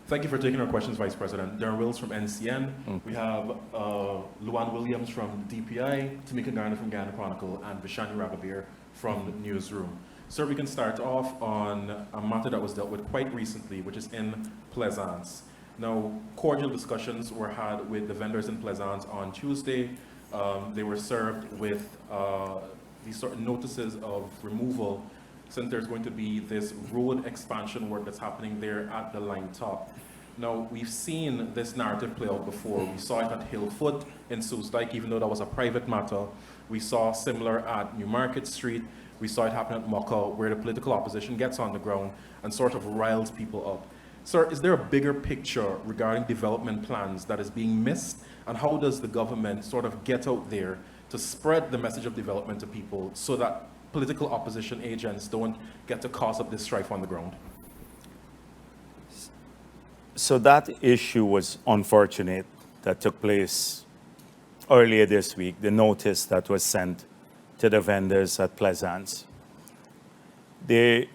Thank you for taking our questions, Vice President. Darren Wills from NCN. We have Luan Williams from DPI, Tamika Garner from Ghana Chronicle, and Vishani Raghavir from Newsroom. Sir, we can start off on a matter that was dealt with quite recently, which is in Plaisance. Now, cordial discussions were had with the vendors in Plaisance on Tuesday. They were served with these sort of notices of removal since there's going to be this road expansion work that's happening there at the line top. Now, we've seen this narrative play out before. We saw it at Hillfoot in Soosdyke, even though that was a private matter. We saw similar at Newmarket Street. We saw it happen at Mocha, where the political opposition gets on the ground and sort of riles people up. Sir, is there a bigger picture regarding development plans that is being missed? And how does the government sort of get out there to spread the message of development to people so that political opposition agents don't get to cause up this strife on the ground? So that issue was unfortunate that took place earlier this week, the notice that was sent to the vendors at Plaisance. The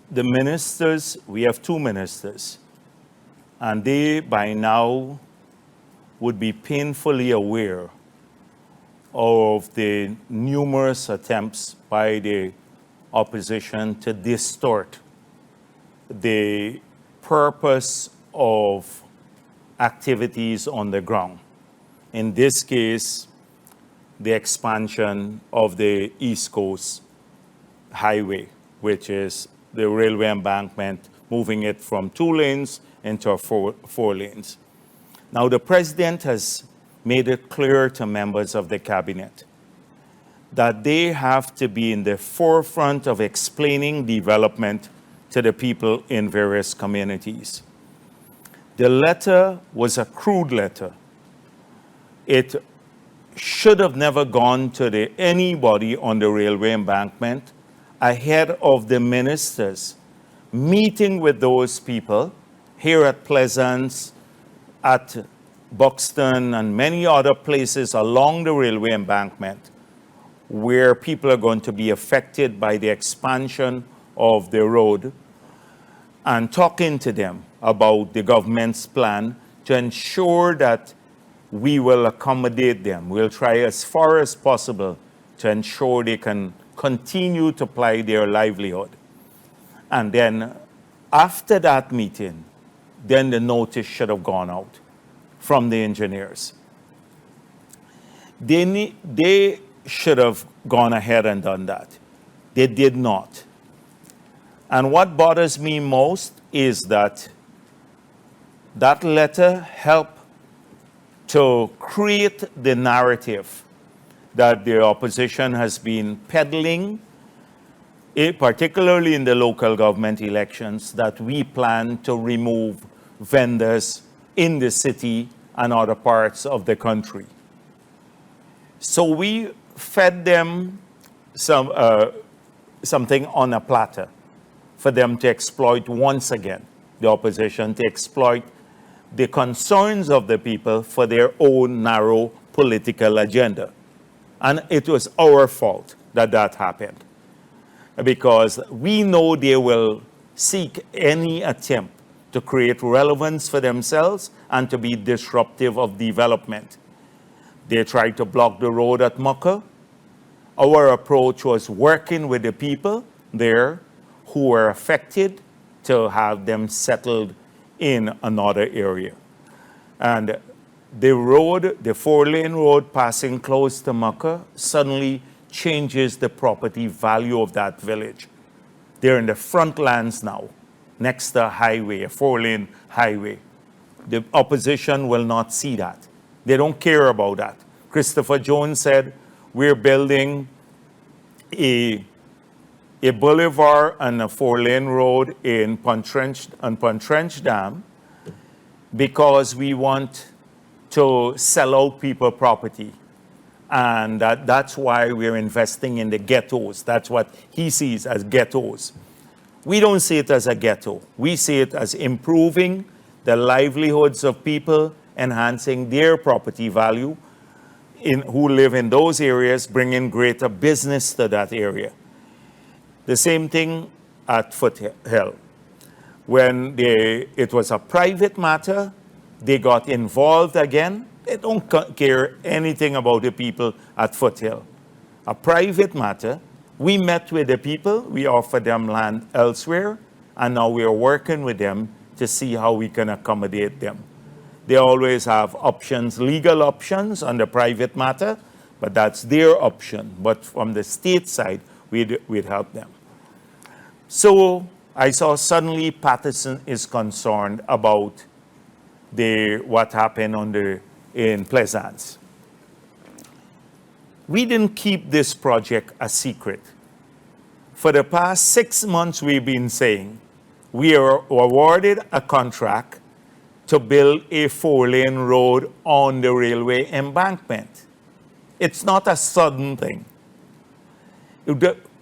ministers, we have two ministers, and they by now would be painfully aware of the numerous attempts by the opposition to distort the purpose of activities on the ground. In this case, the expansion of the East Coast Highway, which is the railway embankment, moving it from 2 lanes into four lanes. Now, the president has made it clear to members of the cabinet that they have to be in the forefront of explaining development to the people in various communities. The letter was a crude letter. It should have never gone to anybody on the railway embankment ahead of the ministers meeting with those people here at Plaisance, at Buxton, and many other places along the railway embankment where people are going to be affected by the expansion of the road, and talking to them about the government's plan to ensure that we will accommodate them. We'll try as far as possible to ensure they can continue to ply their livelihood. And then after that meeting, then the notice should have gone out from the engineers. They should have gone ahead and done that. They did not. And what bothers me most is that that letter helped to create the narrative that the opposition has been peddling, particularly in the local government elections, that we plan to remove vendors in the city and other parts of the country. So we fed them something on a platter for them to exploit once again, the opposition to exploit the concerns of the people for their own narrow political agenda. And it was our fault that that happened, because we know they will seek any attempt to create relevance for themselves and to be disruptive of development. They tried to block the road at Mocha. Our approach was working with the people there who were affected to have them settled in another area. And the road, the 4-lane road passing close to Mocha, suddenly changes the property value of that village. They're in the front lands now, next to a highway, a 4-lane highway. The opposition will not see that. They don't care about that. Christopher Jones said, we're building a boulevard and a 4-lane road in Pontrench Dam because we want to sell out people property. And that's why we're investing in the ghettos. That's what he sees as ghettos. We don't see it as a ghetto. We see it as improving the livelihoods of people, enhancing their property value who live in those areas, bringing greater business to that area. The same thing at Foothill. When it was a private matter, they got involved again. They don't care anything about the people at Foothill. A private matter, we met with the people, we offered them land elsewhere, and now we are working with them to see how we can accommodate them. They always have options, legal options on the private matter, but that's their option. But from the state side, we'd help them. So I saw suddenly Patterson is concerned about what happened in Pleasance. We didn't keep this project a secret. For the past 6 months, we've been saying we are awarded a contract to build a 4-lane road on the railway embankment. It's not a sudden thing.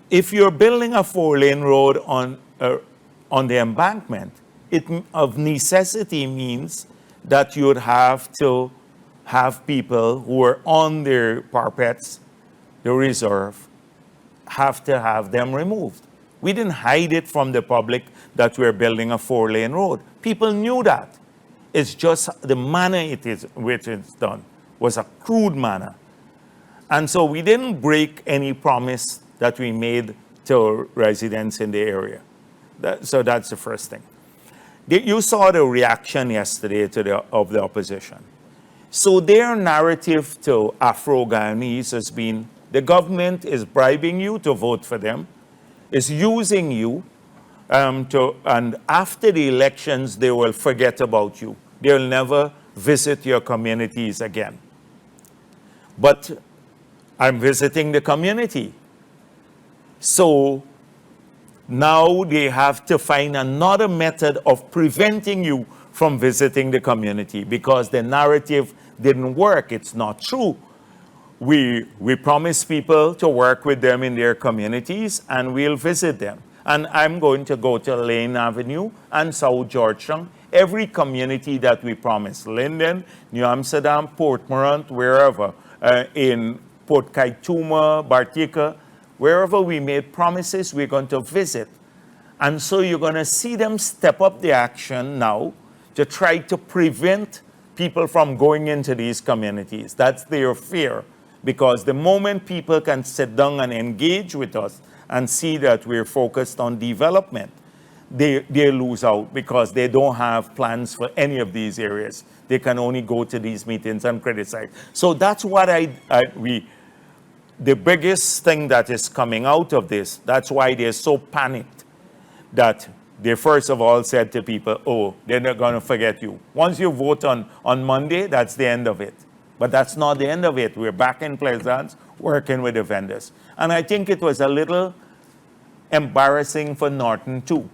If you're building a 4-lane road on the embankment, it of necessity means that you would have to have people who are on their parapets, the reserve, have to have them removed. We didn't hide it from the public that we're building a 4-lane road. People knew that. It's just the manner which it's done was a crude manner. And so we didn't break any promise that we made to residents in the area. So that's the first thing. You saw the reaction yesterday of the opposition. So their narrative to Afro-Guyanese has been, the government is bribing you to vote for them, is using you, and after the elections, they will forget about you. They'll never visit your communities again. But I'm visiting the community. So now they have to find another method of preventing you from visiting the community because the narrative didn't work. It's not true. We promise people to work with them in their communities and we'll visit them. And I'm going to go to Lane Avenue and South Georgetown, every community that we promised, Linden, New Amsterdam, Port Morant, wherever, in Port Kaituma, Bartica, wherever we made promises, we're going to visit. And so you're going to see them step up the action now to try to prevent people from going into these communities. That's their fear, because the moment people can sit down and engage with us and see that we're focused on development, they lose out because they don't have plans for any of these areas. They can only go to these meetings and criticize. So that's what the biggest thing that is coming out of this, that's why they're so panicked that they first of all said to people, oh, they're not going to forget you. Once you vote on Monday, that's the end of it. But that's not the end of it. We're back in Pleasance working with the vendors. And I think it was a little embarrassing for Norton too.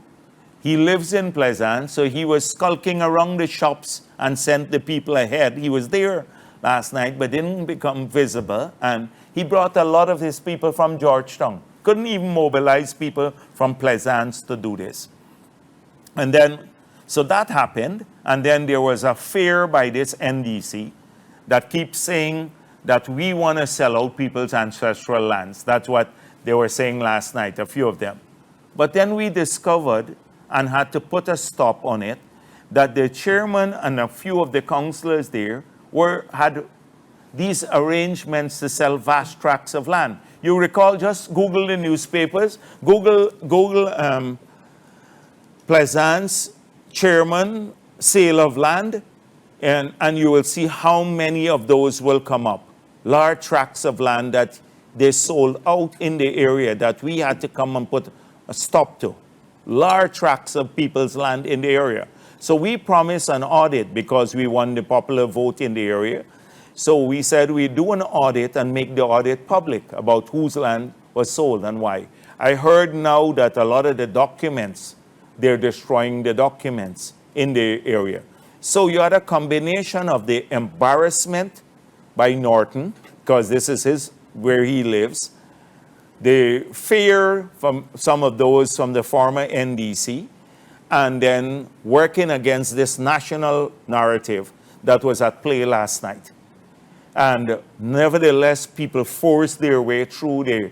He lives in Pleasance, so he was skulking around the shops and sent the people ahead. He was there last night, but didn't become visible. And he brought a lot of his people from Georgetown. Couldn't even mobilize people from Pleasance to do this. And then, so that happened. And then there was a fear by this NDC that keeps saying that we want to sell out people's ancestral lands. That's what they were saying last night, a few of them. But then we discovered, and had to put a stop on it, that the chairman and a few of the councillors there had these arrangements to sell vast tracts of land. You recall, just Google the newspapers, Google Pleasance chairman sale of land, and you will see how many of those will come up. Large tracts of land that they sold out in the area that we had to come and put a stop to. Large tracts of people's land in the area. So we promised an audit because we won the popular vote in the area. So we said we'd do an audit and make the audit public about whose land was sold and why. I heard now that a lot of the documents, they're destroying the documents in the area. So you had a combination of the embarrassment by Norton, because this is where he lives, the fear from some of those from the former NDC, and then working against this national narrative that was at play last night. And nevertheless, people forced their way through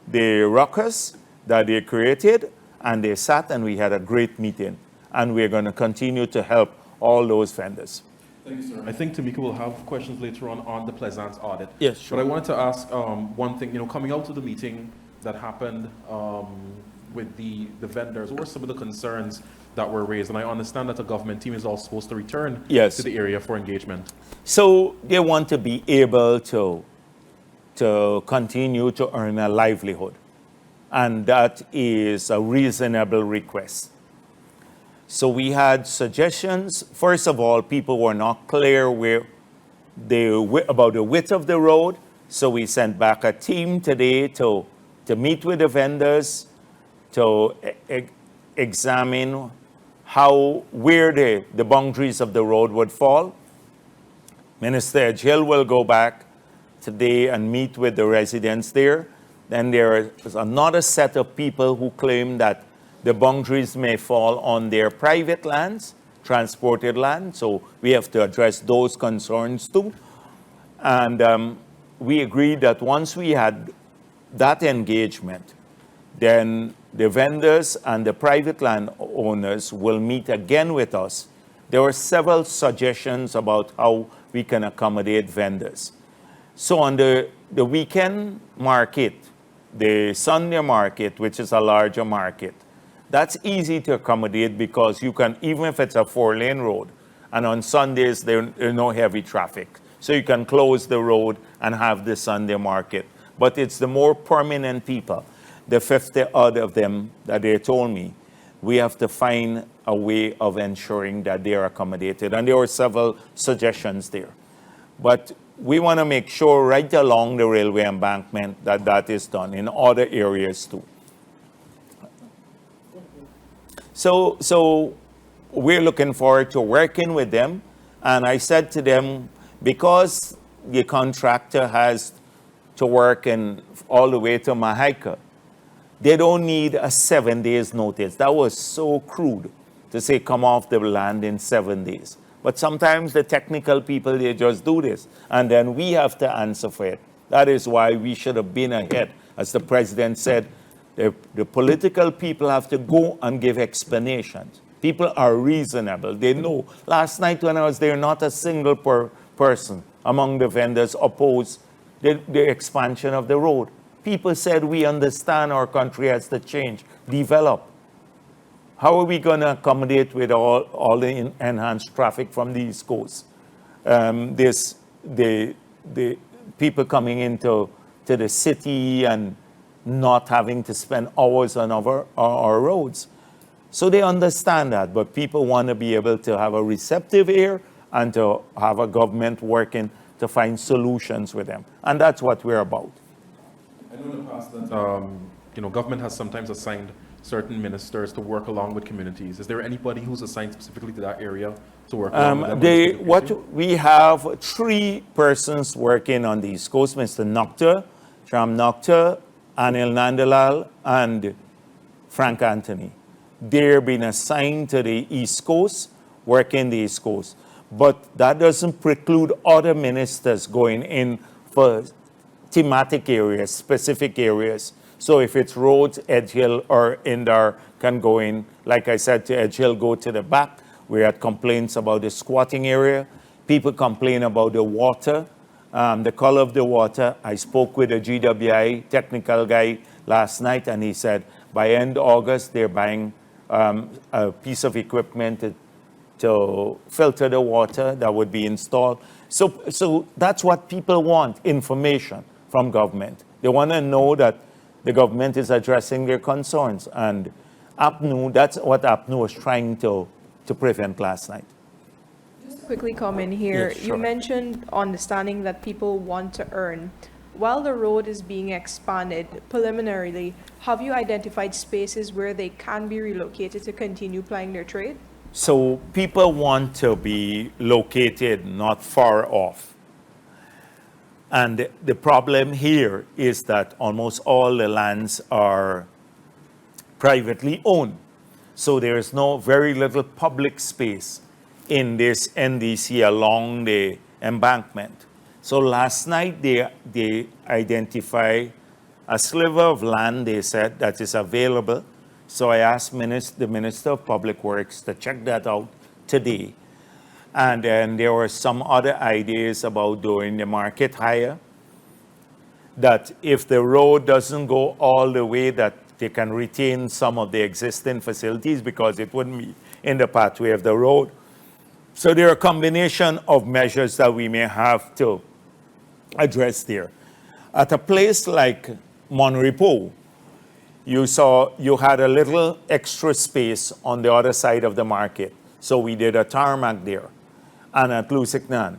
the ruckus that they created, and they sat and we had a great meeting. and we're going to continue to help all those vendors. Thank you, sir. I think Tamika will have questions later on the Pleasance audit. Yes, sure. But I wanted to ask one thing, coming out of the meeting that happened with the vendors, what were some of the concerns that were raised? And I understand that the government team is all supposed to return Yes. to the area for engagement. So they want to be able to continue to earn a livelihood. And that is a reasonable request. So we had suggestions. First of all, people were not clear about the width of the road. So we sent back a team today to meet with the vendors, to examine where the boundaries of the road would fall. Minister Edgehill will go back today and meet with the residents there. Then there is another set of people who claim that the boundaries may fall on their private lands, transported land. So we have to address those concerns too. And we agreed that once we had that engagement, then the vendors and the private land owners will meet again with us. There were several suggestions about how we can accommodate vendors. So on the weekend market, the Sunday market, which is a larger market, that's easy to accommodate because you can, even if it's a 4-lane road, and on Sundays there's no heavy traffic. So you can close the road and have the Sunday market. But it's the more permanent people, the 50 odd of them that they told me, we have to find a way of ensuring that they are accommodated. And there were several suggestions there. But we want to make sure right along the railway embankment that is done in other areas too. So we're looking forward to working with them. And I said to them, because the contractor has to work all the way to Mahaica, they don't need a 7 days notice. That was so crude to say come off the land in 7 days. But sometimes the technical people, they just do this. And then we have to answer for it. That is why we should have been ahead. As the president said, the political people have to go and give explanations. People are reasonable. They know. Last night when I was there, not a single person among the vendors opposed the expansion of the road. People said, we understand our country has to change, develop. How are we going to accommodate with all the enhanced traffic from the East Coast? The people coming into the city and not having to spend hours on our roads. So they understand that, but people want to be able to have a receptive ear and to have a government working to find solutions with them. And that's what we're about. I know in the past that government has sometimes assigned certain ministers to work along with communities. Is there anybody who's assigned specifically to that area to work along with them? We have 3 persons working on the East Coast, Mr. Nocta, Sham Nocta, Anil Nandalal, and Frank Anthony. They're being assigned to the East Coast, working the East Coast. But that doesn't preclude other ministers going in for thematic areas, specific areas. So if it's roads, Edgehill or Indar can go in. Like I said, to Edgehill, go to the back. We had complaints about the squatting area. People complain about the water, the color of the water. I spoke with a GWI technical guy last night, and he said by end August, they're buying a piece of equipment to filter the water that would be installed. So that's what people want, information from government. They want to know that the government is addressing their concerns. And APNU, that's what APNU was trying to prevent last night. Just to quickly comment here, Yes, sure. You mentioned understanding that people want to earn. While the road is being expanded preliminarily, have you identified spaces where they can be relocated to continue plying their trade? So people want to be located not far off. And the problem here is that almost all the lands are privately owned. So there is very little public space in this NDC along the embankment. So last night they identified a sliver of land, they said, that is available So I asked the Minister of Public Works to check that out today. And then there were some other ideas about doing the market higher, that if the road doesn't go all the way, that they can retain some of the existing facilities because it wouldn't be in the pathway of the road. So there are a combination of measures that we may have to address there. At a place like Monrepo, you had a little extra space on the other side of the market. So we did a tarmac there, and at Lusignan.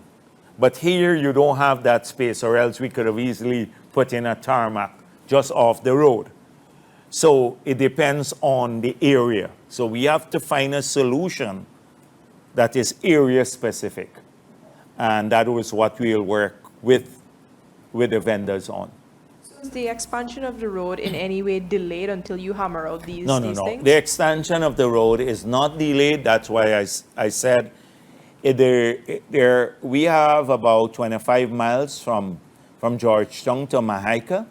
But here you don't have that space, or else we could have easily put in a tarmac just off the road. So it depends on the area. So we have to find a solution that is area specific. And that was what we'll work with the vendors on. Is the expansion of the road in any way delayed until you hammer out these No. things? The extension of the road is not delayed. That's why I said we have about 25 miles from Georgetown to Mahaika.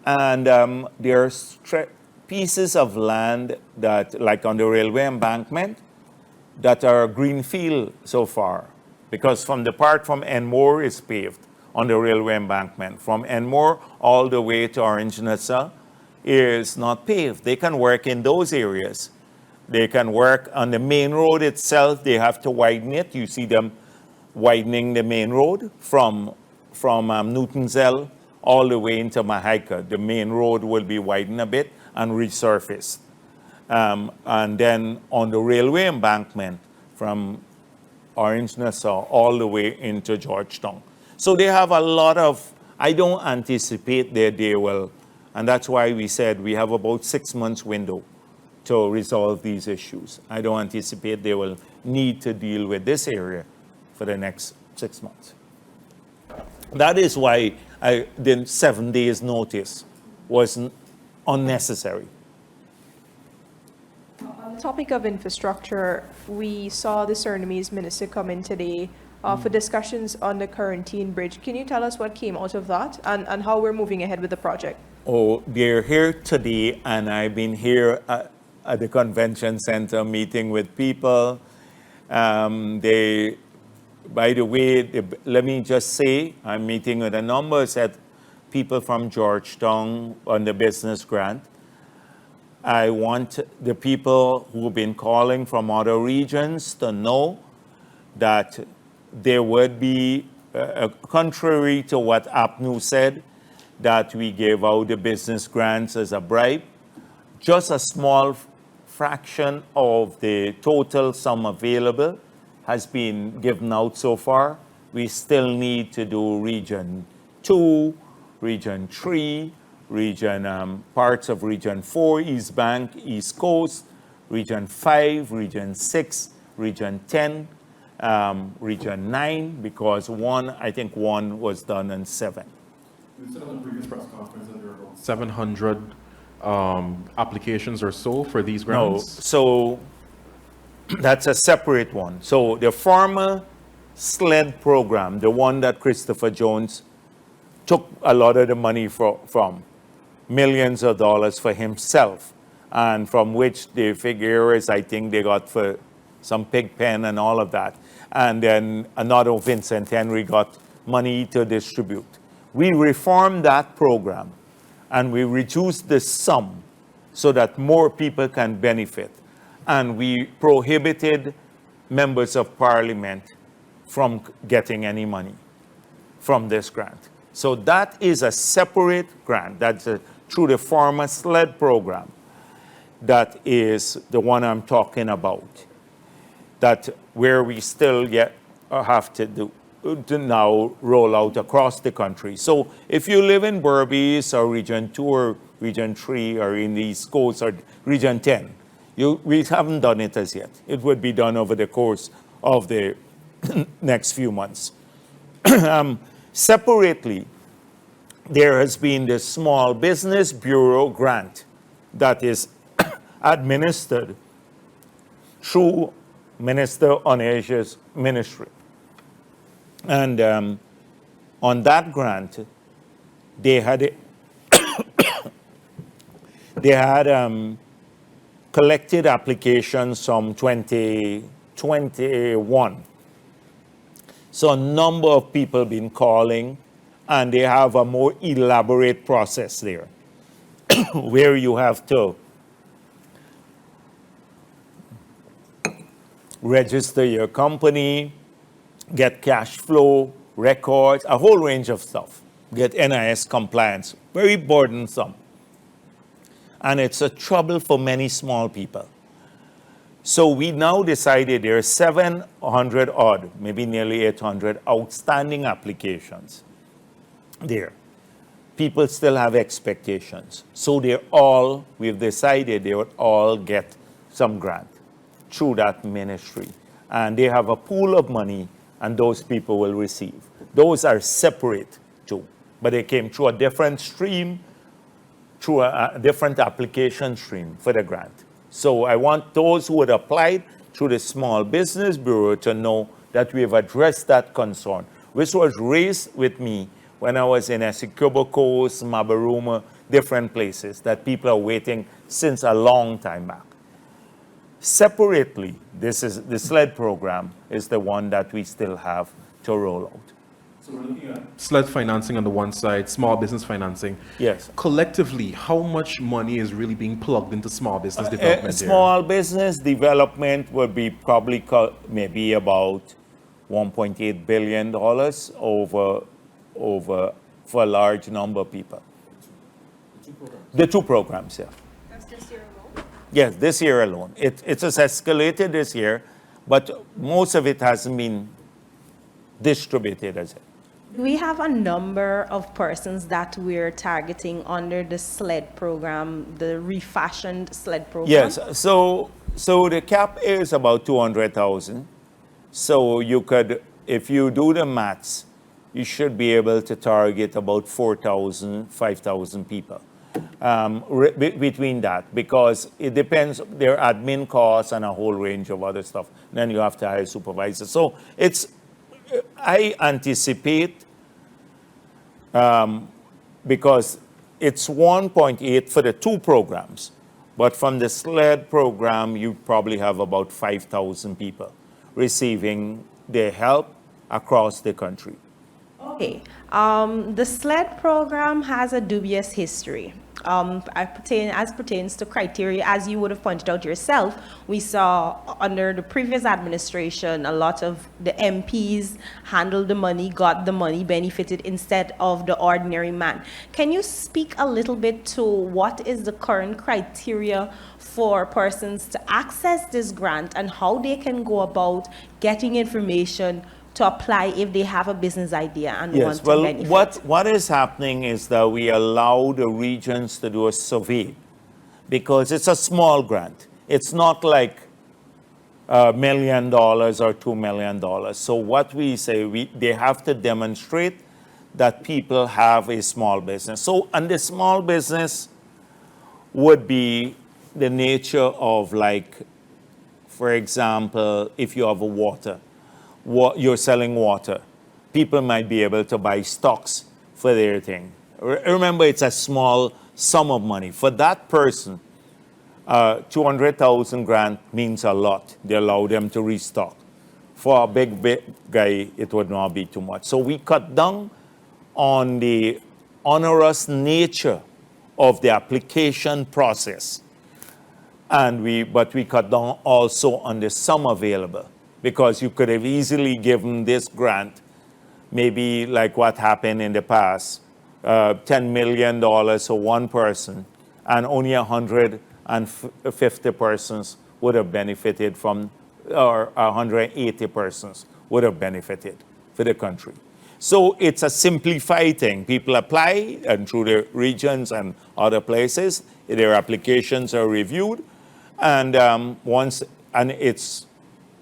And there's pieces of land that, like on the railway embankment, that are greenfield so far. Because from the part from Enmore is paved on the railway embankment. From Enmore all the way to Orange Nassau is not paved. They can work in those areas. They can work on the main road itself. They have to widen it. You see them widening the main road from Newtonzell all the way into Mahaika. The main road will be widened a bit and resurfaced. And then on the railway embankment from Orange Nassau all the way into Georgetown. So they have a lot of, I don't anticipate that they will, and that's why we said we have about 6 months window to resolve these issues. I don't anticipate they will need to deal with this area for the next 6 months. That is why the 7 days notice was unnecessary. On the topic of infrastructure, we saw the Surinamese minister come in today for discussions on the Quarantine Bridge. Can you tell us what came out of that and how we're moving ahead with the project? Oh, they're here today, and I've been here at the convention center meeting with people. By the way, let me just say, I'm meeting with a number of people from Georgetown on the business grant. I want the people who've been calling from other regions to know that there would be, contrary to what APNU said, that we gave out the business grants as a bribe, just a small fraction of the total sum available has been given out so far. We still need to do Region 2, Region 3, parts of Region 4, East Bank, East Coast, Region 5, Region 6, Region 10, Region 9, because I think one was done in 7. You said on the previous press conference that there were about 700 applications or so for these grants? No, so that's a separate one. So the former SLED program, the one that Christopher Jones took a lot of the money from, millions of dollars for himself, and from which the figure is, I think they got for some pig pen and all of that. And then another Vincent Henry got money to distribute. We reformed that program and we reduced the sum so that more people can benefit. And we prohibited members of parliament from getting any money from this grant. So that is a separate grant. That's through the former SLED program. That is the one I'm talking about. That where we still yet have to now roll out across the country. So if you live in Berbice or Region 2 or Region 3 or in the East Coast or Region 10, we haven't done it as yet. It would be done over the course of the next few months. Separately, there has been the Small Business Bureau grant that is administered through Minister Onesia's ministry. And on that grant, they had collected applications from 2021. So a number of people been calling, and they have a more elaborate process there where you have to register your company, get cash flow, records, a whole range of stuff. Get NIS compliance, very burdensome. And it's a trouble for many small people. So we now decided there are 700 odd, maybe nearly 800 outstanding applications there. People still have expectations. So we've decided they would all get some grant through that ministry. And they have a pool of money, and those people will receive. Those are separate too, but they came through a different stream, through a different application stream for the grant. So I want those who had applied through the Small Business Bureau to know that we have addressed that concern, which was raised with me when I was in Essequibo Coast, Mabaruma, different places, that people are waiting since a long time back. Separately, this is the SLED program is the one that we still have to roll out. So we're looking at SLED financing on the one side, small business financing. Yes. Collectively, how much money is really being plugged into small business development here? Small business development would be probably maybe about $1.8 billion over for a large number of people. The two programs, yeah. That's this year alone? Yes, this year alone. It has escalated this year, but most of it hasn't been distributed as it. Do we have a number of persons that we're targeting under the SLED program, the refashioned SLED program? Yes, so the cap is about 200,000. So you could, if you do the maths, you should be able to target about 4,000, 5,000 people between that, because it depends, their admin costs and a whole range of other stuff. Then you have to hire supervisors. So I anticipate, because it's 1.8 for the two programs, but from the SLED program, you probably have about 5,000 people receiving their help across the country. Okay. The SLED program has a dubious history. As pertains to criteria, as you would have pointed out yourself, we saw under the previous administration, a lot of the MPs handled the money, got the money, benefited instead of the ordinary man. Can you speak a little bit to what is the current criteria for persons to access this grant and how they can go about getting information to apply if they have a business idea and want to benefit? What is happening is that we allow the regions to do a survey because it's a small grant. It's not like $1 million or $2 million. So what we say, they have to demonstrate that people have a small business. So, and the small business would be the nature of, like, for example, if you have a you're selling water, people might be able to buy stocks for their thing. Remember, it's a small sum of money. For that person, 200,000 grant means a lot. They allow them to restock. For a big guy, it would not be too much. So we cut down on the onerous nature of the application process. But we cut down also on the sum available, because you could have easily given this grant, maybe like what happened in the past, $10 million for one person, and only 150 persons would have benefited from, or 180 persons would have benefited for the country. So it's a simplified thing. People apply, and through the regions and other places, their applications are reviewed, and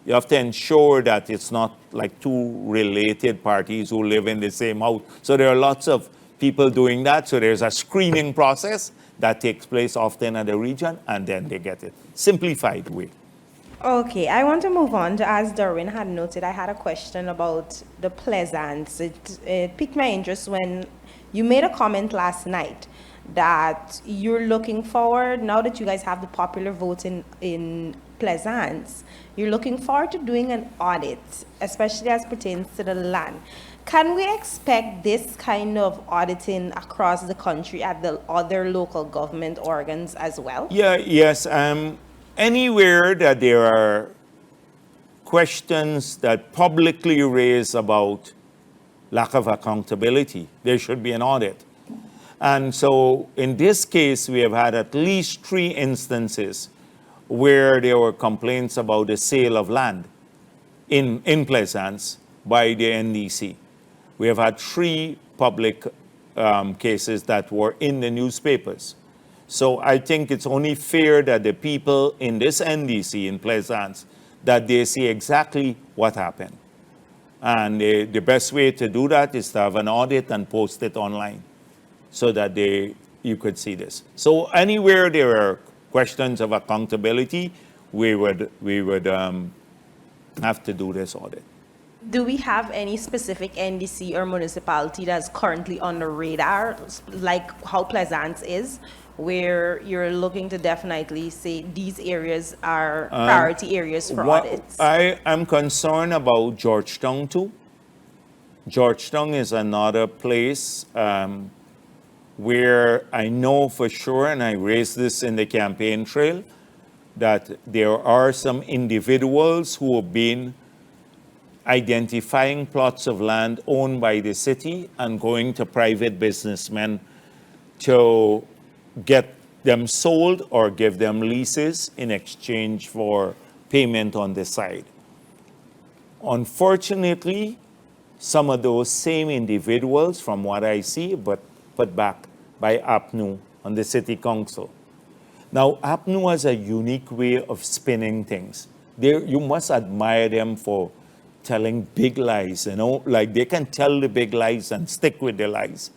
you have to ensure that it's not like two related parties who live in the same house. So there are lots of people doing that. So there's a screening process that takes place often at the region, and then they get it. Simplified way. Okay, I want to move on to, as Darwin had noted, I had a question about the Pleasance. It piqued my interest when you made a comment last night that you're looking forward, now that you guys have the popular vote in Plaisance, you're looking forward to doing an audit, especially as pertains to the land. Can we expect this kind of auditing across the country at the other local government organs as well? Yeah, yes. Anywhere that there are questions that publicly raise about lack of accountability, there should be an audit. And so in this case, we have had at least 3 instances where there were complaints about the sale of land in Plaisance by the NDC. We have had 3 public cases that were in the newspapers. So I think it's only fair that the people in this NDC in Plaisance, that they see exactly what happened. And the best way to do that is to have an audit and post it online so that you could see this. So anywhere there are questions of accountability, we would have to do this audit. Do we have any specific NDC or municipality that's currently on the radar, like how Plaisance is, where you're looking to definitely say these areas are priority areas for audits? I am concerned about Georgetown too. Georgetown is another place where I know for sure, and I raised this in the campaign trail, that there are some individuals who have been identifying plots of land owned by the city and going to private businessmen to get them sold or give them leases in exchange for payment on the side. Unfortunately, some of those same individuals, from what I see, but put back by APNU on the city council. Now, APNU has a unique way of spinning things. You must admire them for telling big lies, like they can tell the big lies and stick with the lies.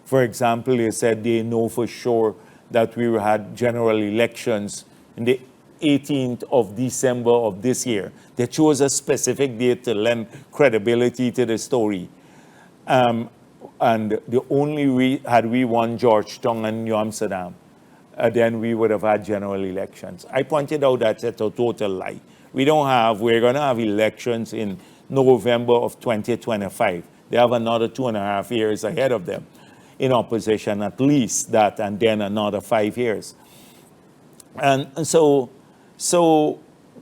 For example, they said they know for sure that we had general elections in the 18th of December of this year. They chose a specific date to lend credibility to the story. And the only had we won Georgetown and New Amsterdam, then we would have had general elections. I pointed out that's a total lie. We're going to have elections in November of 2025. They have another 2.5 years ahead of them in opposition, at least that, and then another 5 years. And so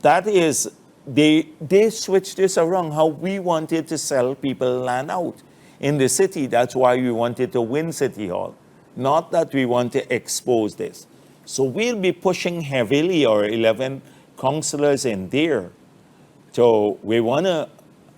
that is, they switched this around, how we wanted to sell people land out in the city. That's why we wanted to win City Hall, not that we want to expose this. So we'll be pushing heavily our 11 councillors in there. So we want to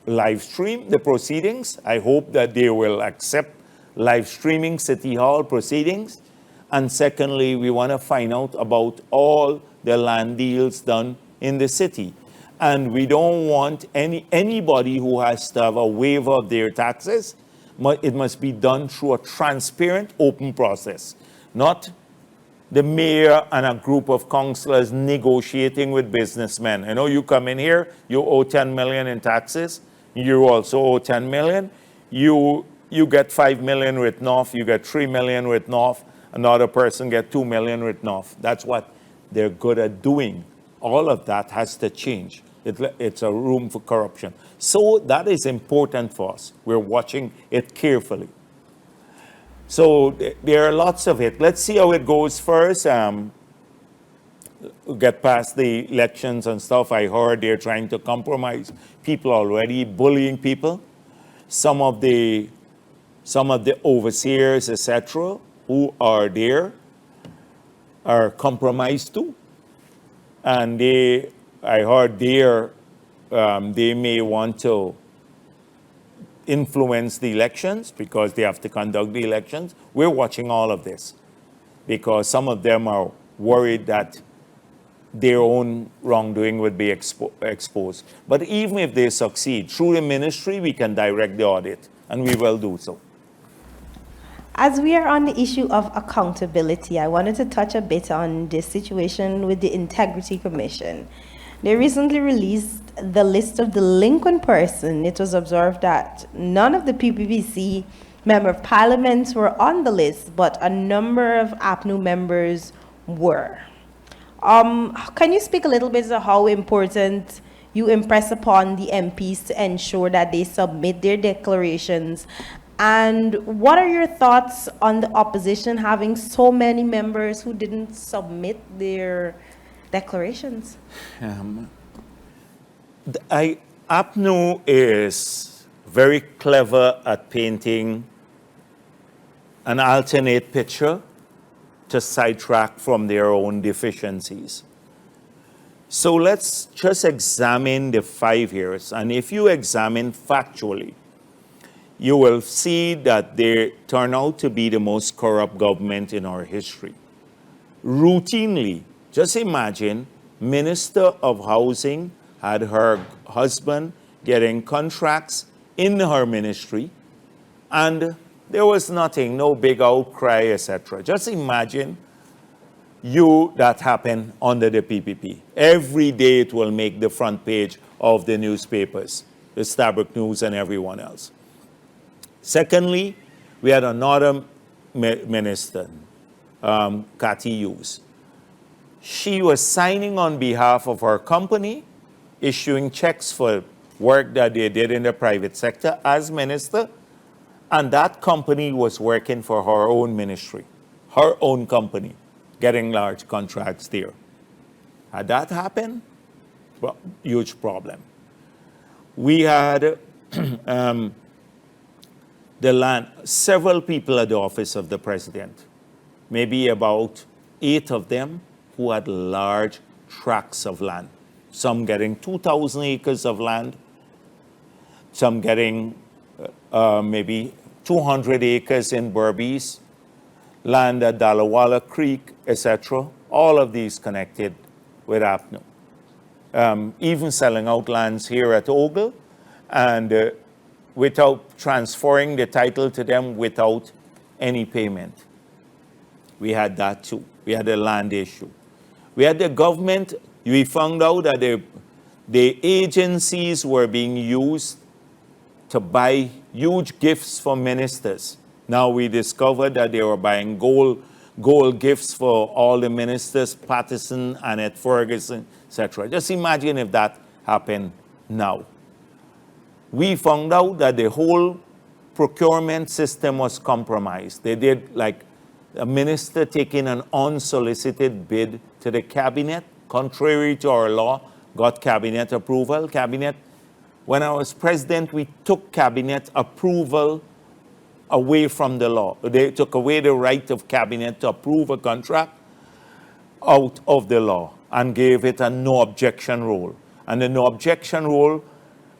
live stream the proceedings. I hope that they will accept live streaming City Hall proceedings. And secondly, we want to find out about all the land deals done in the city. And we don't want anybody who has to have a waiver of their taxes. It must be done through a transparent, open process, not the mayor and a group of councillors negotiating with businessmen. I know you come in here, you owe 10 million in taxes, you also owe 10 million, you get 5 million written off, you get 3 million written off, another person get 2 million written off. That's what they're good at doing. All of that has to change. It's a room for corruption. So that is important for us. We're watching it carefully. So there are lots of it. Let's see how it goes first. Get past the elections and stuff. I heard they're trying to compromise people already, bullying people. Some of the overseers, etc., who are there are compromised too. And I heard they may want to influence the elections because they have to conduct the elections. We're watching all of this because some of them are worried that their own wrongdoing would be exposed. But even if they succeed, through the ministry, we can direct the audit, and we will do so. As we are on the issue of accountability, I wanted to touch a bit on this situation with the Integrity Commission. They recently released the list of delinquent persons. It was observed that none of the PPPC member of parliament were on the list, but a number of APNU members were. Can you speak a little bit to how important you impress upon the MPs to ensure that they submit their declarations? And what are your thoughts on the opposition having so many members who didn't submit their declarations? APNU is very clever at painting an alternate picture to sidetrack from their own deficiencies. So let's just examine the 5 years. And if you examine factually, you will see that they turn out to be the most corrupt government in our history. Routinely, just imagine, Minister of Housing had her husband getting contracts in her ministry, and there was nothing, no big outcry, etc. Just imagine that happened under the PPP. Every day it will make the front page of the newspapers, the Starbuck News and everyone else. Secondly, we had another minister, Cathy Hughes. She was signing on behalf of her company, issuing checks for work that they did in the private sector as minister, and that company was working for her own ministry, her own company, getting large contracts there. Had that happened? Well, huge problem. We had several people at the office of the president, maybe about 8 of them who had large tracts of land. Some getting 2,000 acres of land, some getting maybe 200 acres in Berbice, land at Dalawala Creek, etc. All of these connected with APNU. Even selling out lands here at Ogle, and without transferring the title to them without any payment. We had that too. We had a land issue. We had the government. We found out that the agencies were being used to buy huge gifts for ministers. Now we discovered that they were buying gold gifts for all the ministers, Patterson, Annette Ferguson, etc. Just imagine if that happened now. We found out that the whole procurement system was compromised. They did like a minister taking an unsolicited bid to the cabinet, contrary to our law, got cabinet approval. When I was president, we took cabinet approval away from the law. They took away the right of cabinet to approve a contract out of the law and gave it a no objection rule. And the no objection rule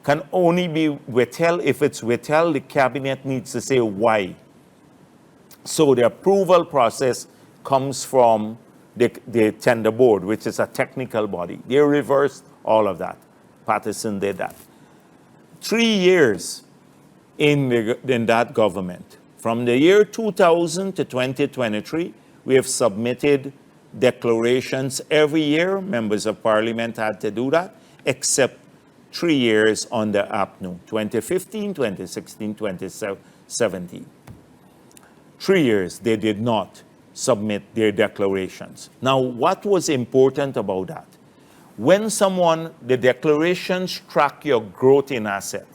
can only be withheld. If it's withheld, the cabinet needs to say why. So the approval process comes from the tender board, which is a technical body. They reversed all of that. Patterson did that. 3 years in that government. From the year 2000 to 2023, we have submitted declarations every year. Members of parliament had to do that, except 3 years under APNU, 2015, 2016, 2017. 3 years, they did not submit their declarations. Now, what was important about that? When the declarations track your growth in asset.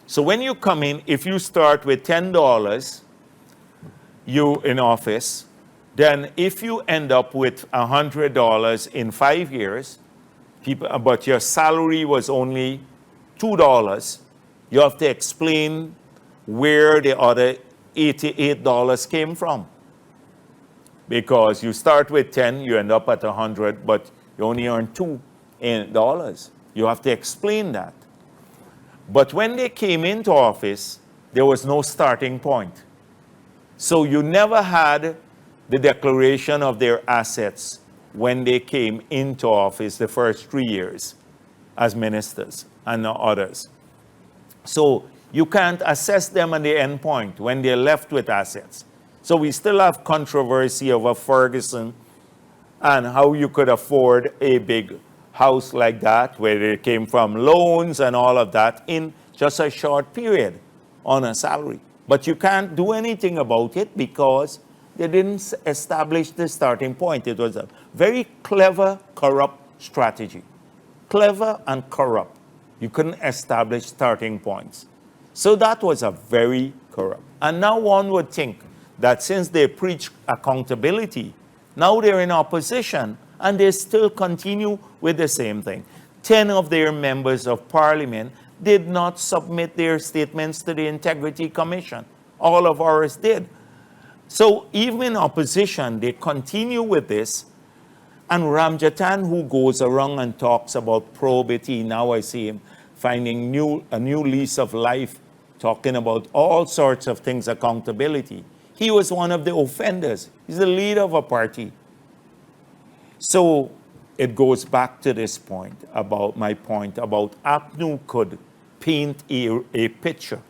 So when you come in, if you start with $10, you in office, then if you end up with $100 in 5 years, but your salary was only $2, you have to explain where the other $88 came from. Because you start with 10, you end up at 100, but you only earn $2. You have to explain that. But when they came into office, there was no starting point. So you never had the declaration of their assets when they came into office the first 3 years as ministers and others. So you can't assess them at the end point when they're left with assets. So we still have controversy over Ferguson and how you could afford a big house like that, where it came from loans and all of that in just a short period on a salary. But you can't do anything about it because they didn't establish the starting point. It was a very clever, corrupt strategy. Clever and corrupt. You couldn't establish starting points. So that was a very corrupt. And now one would think that since they preach accountability, now they're in opposition and they still continue with the same thing. 10 of their members of parliament did not submit their statements to the Integrity Commission. All of ours did. So even in opposition, they continue with this. And Ramjatan, who goes around and talks about probity, now I see him finding a new lease of life, talking about all sorts of things, accountability. He was one of the offenders. He's the leader of a party. So it goes back to this point about my point about APNU could paint a picture.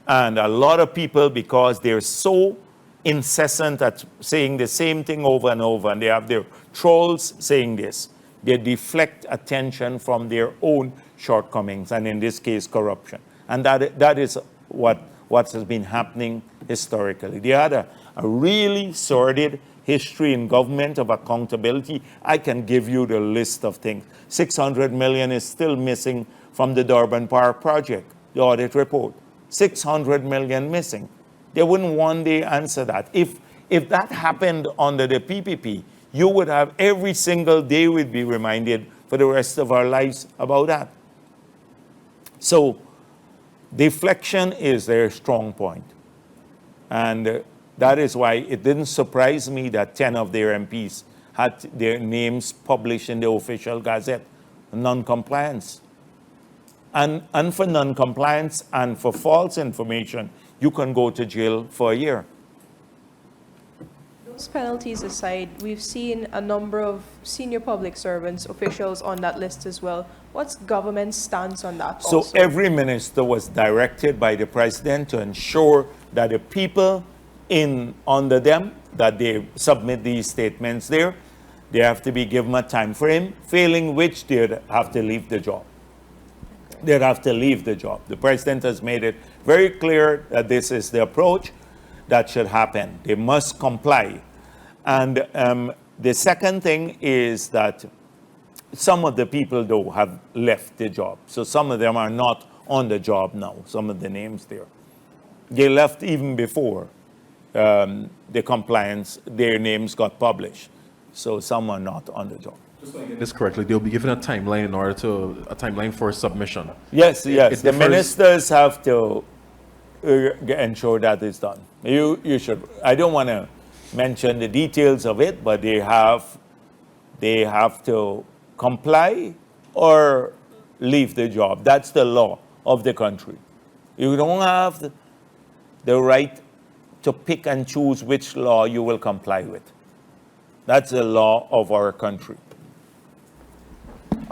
And a lot of people, because they're so incessant at saying the same thing over and over, and they have their trolls saying this, they deflect attention from their own shortcomings, and in this case, corruption. And that is what has been happening historically. They had a really sordid history in government of accountability. I can give you the list of things. 600 million is still missing from the Durban Power Project, the audit report. 600 million missing. They wouldn't one day answer that. If that happened under the PPP, you would have every single day we'd be reminded for the rest of our lives about that. So deflection is their strong point. And that is why it didn't surprise me that 10 of their MPs had their names published in the official gazette. Non-compliance. And for non-compliance and for false information, you can go to jail for a year. Those penalties aside, we've seen a number of senior public servants, officials on that list as well. What's government's stance on that So also? every minister was directed by the president to ensure that the people under them, that they submit these statements there, they have to be given a time frame, failing which they'd have to leave the job. They'd have to leave the job. The president has made it very clear that this is the approach that should happen. They must comply. And the second thing is that some of the people, though, have left the job. So some of them are not on the job now, some of the names there. They left even before the compliance, their names got published. So some are not on the job. Just so I get this correctly, they'll be given a timeline a timeline for submission. Yes. It The differs. ministers have to ensure that it's done. You should. I don't want to mention the details of it, but they have to comply or leave the job. That's the law of the country. You don't have the right to pick and choose which law you will comply with. That's the law of our country.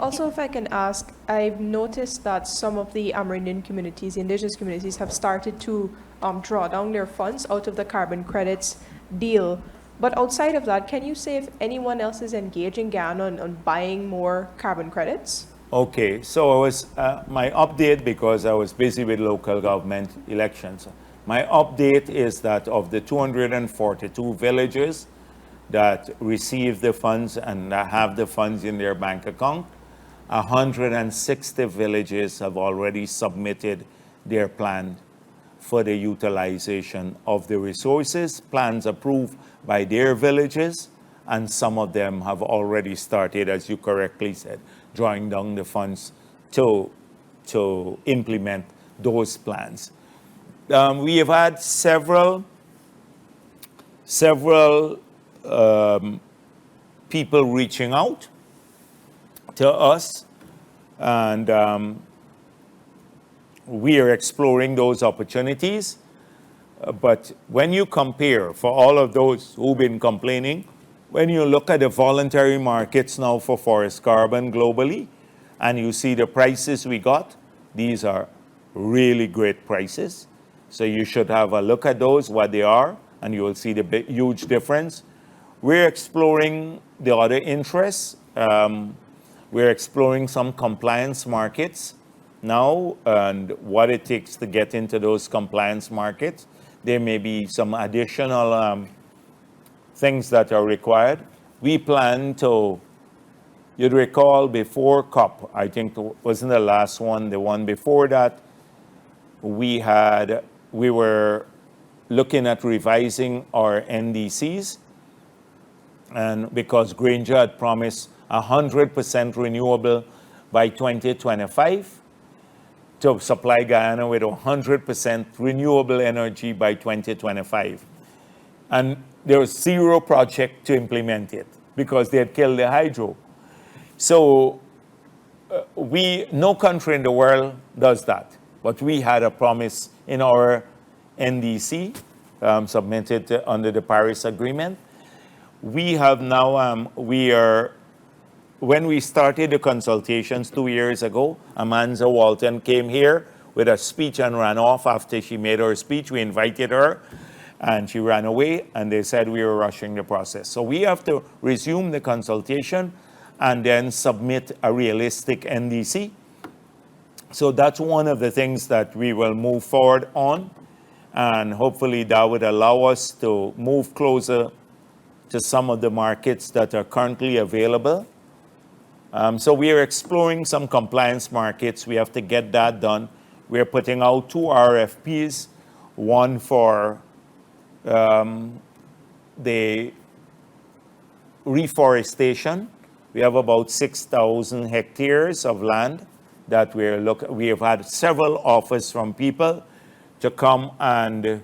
Also, if I can ask, I've noticed that some of the Amerindian communities, indigenous communities, have started to draw down their funds out of the carbon credits deal. But outside of that, can you say if anyone else is engaging Ghana on buying more carbon credits? Okay, so I was, my update, because I was busy with local government elections, my update is that of the 242 villages that receive the funds and have the funds in their bank account, 160 villages have already submitted their plan for the utilization of the resources, plans approved by their villages, and some of them have already started, as you correctly said, drawing down the funds to implement those plans. We have had several people reaching out to us, and we are exploring those opportunities. But when you compare, for all of those who've been complaining, when you look at the voluntary markets now for forest carbon globally, and you see the prices we got, these are really great prices. So you should have a look at those, what they are, and you will see the big, huge difference. We're exploring the other interests. We're exploring some compliance markets now and what it takes to get into those compliance markets. there may be some additional things that are required. We plan to, you'd recall before COP, I think it wasn't the last one, the one before that, we were looking at revising our NDCs, and because Granger had promised 100% renewable by 2025, to supply Guyana with 100% renewable energy by 2025. And there was zero project to implement it because they had killed the hydro. So no country in the world does that, but we had a promise in our NDC submitted under the Paris Agreement. We have now, when we started the consultations 2 years ago, Amanda Walton came here with a speech and ran off after she made her speech. We invited her and she ran away, and they said we were rushing the process. So we have to resume the consultation and then submit a realistic NDC. So that's one of the things that we will move forward on, and hopefully that would allow us to move closer to some of the markets that are currently available. So we are exploring some compliance markets. We have to get that done. We are putting out 2 RFPs, one for the reforestation. We have about 6,000 hectares of land that we have had several offers from people to come and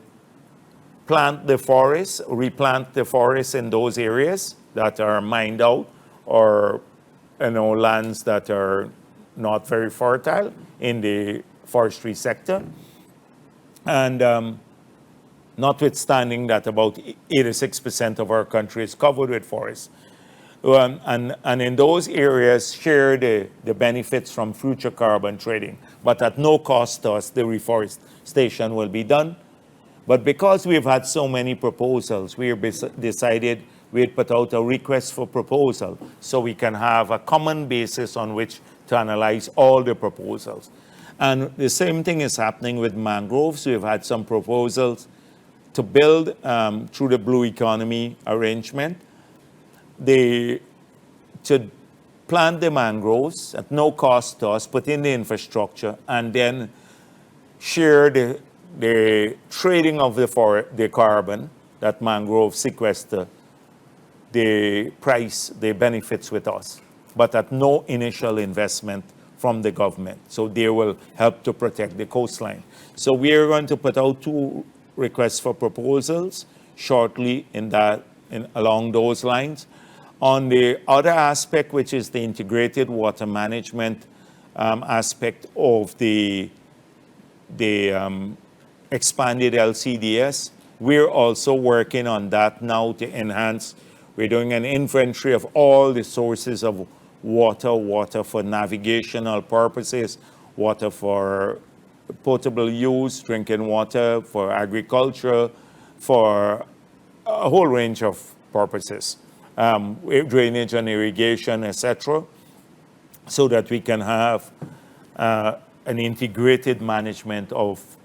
plant the forest, replant the forest in those areas that are mined out, or lands that are not very fertile in the forestry sector. And notwithstanding that about 86% of our country is covered with forests. And in those areas, share the benefits from future carbon trading. But at no cost to us, the reforestation will be done. But because we've had so many proposals, we decided we'd put out a request for proposal so we can have a common basis on which to analyze all the proposals. And the same thing is happening with mangroves. We've had some proposals to build through the Blue Economy arrangement, to plant the mangroves at no cost to us, put in the infrastructure, and then share the trading of the carbon that mangrove sequester, the price, the benefits with us, but at no initial investment from the government. So they will help to protect the coastline. So we are going to put out 2 requests for proposals shortly along those lines. On the other aspect, which is the integrated water management aspect of the expanded LCDS, we're also working on that now to enhance. We're doing an inventory of all the sources of water for navigational purposes, water for potable use, drinking water, for agriculture, for a whole range of purposes, drainage and irrigation, etc., so that we can have an integrated management of